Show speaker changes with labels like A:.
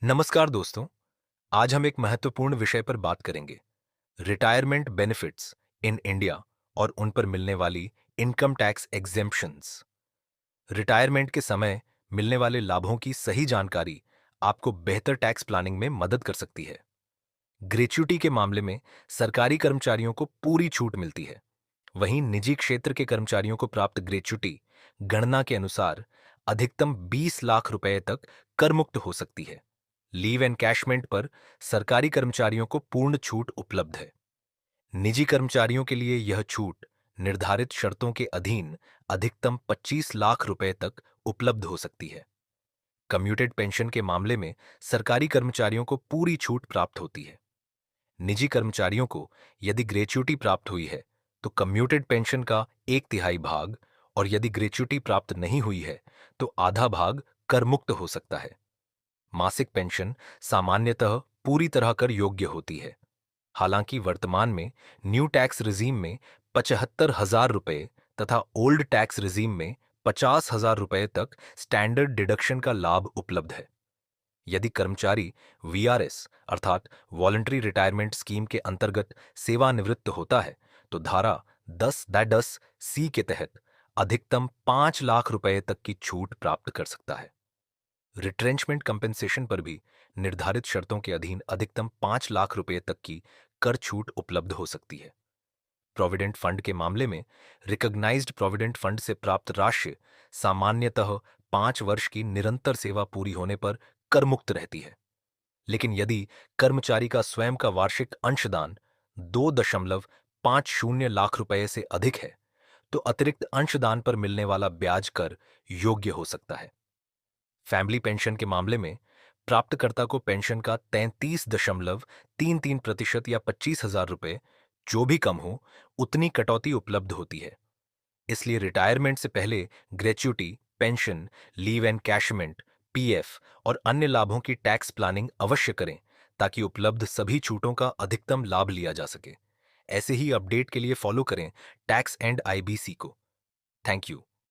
A: नमस्कार दोस्तों। आज हम एक महत्वपूर्ण विषय पर बात करेंगे। रिटायरमेंट बेनिफिट्स इन इंडिया और उन पर मिलने वाली इनकम टैक्स एग्जेम्पशंस। रिटायरमेंट के समय मिलने वाले लाभों की सही जानकारी आपको बेहतर टैक्स प्लानिंग में मदद कर सकती है। ग्रेच्युटी के मामले में सरकारी कर्मचारियों को पूरी छूट मिलती है। वहीं निजी क्षेत्र के कर्मचारियों को प्राप्त ग्रेच्युटी गणना के अनुसार अधिकतम 20 लाख रुपए तक कर मुक्त हो सकती है। लीव एनकैशमेंट पर सरकारी कर्मचारियों को पूर्ण छूट उपलब्ध है। निजी कर्मचारियों के लिए यह छूट निर्धारित शर्तों के अधीन अधिकतम 25 लाख रुपए तक उपलब्ध हो सकती है। कम्यूटेड पेंशन के मामले में सरकारी कर्मचारियों को पूरी छूट प्राप्त होती है। निजी कर्मचारियों को यदि ग्रेच्युटी प्राप्त हुई है तो कम्यूटेड पेंशन का 1/3 भाग, और यदि ग्रेच्युटी प्राप्त नहीं हुई है तो आधा भाग कर मुक्त हो सकता है। मासिक पेंशन सामान्यतः पूरी तरह कर योग्य होती है। हालांकि वर्तमान में न्यू टैक्स रिजीम में 75,000 रुपए तथा ओल्ड टैक्स रिजीम में 50,000 रुपए तक स्टैंडर्ड डिडक्शन का लाभ उपलब्ध है। यदि कर्मचारी वीआरएस अर्थात वॉलंटरी रिटायरमेंट स्कीम के अंतर्गत सेवानिवृत्त होता है तो धारा 10 सी के तहत अधिकतम 5 लाख रुपए तक की छूट प्राप्त कर सकता है। रिट्रेंचमेंट कंपेंसेशन पर भी निर्धारित शर्तों के अधीन अधिकतम 5 लाख रुपए तक की कर छूट उपलब्ध हो सकती है। प्रोविडेंट फंड के मामले में रिकॉग्नाइज्ड प्रोविडेंट फंड से प्राप्त राशि सामान्यतः 5 वर्ष की निरंतर सेवा पूरी होने पर कर मुक्त रहती है। लेकिन यदि कर्मचारी का स्वयं का वार्षिक अंशदान 2.50 लाख रुपए से अधिक है तो अतिरिक्त अंशदान पर मिलने वाला ब्याज कर योग्य हो सकता है। फैमिली पेंशन के मामले में प्राप्तकर्ता को पेंशन का 33.33% या 25,000 रुपए जो भी कम हो उतनी कटौती उपलब्ध होती है। इसलिए रिटायरमेंट से पहले gratuity, pension, leave encashment, PF और अन्य लाभों की टैक्स प्लानिंग अवश्य करें ताकि उपलब्ध सभी छूटों का अधिकतम लाभ लिया जा सके। ऐसे ही अपडेट के लिए फॉलो करें टैक्स एंड आईबीसी को। Thank you.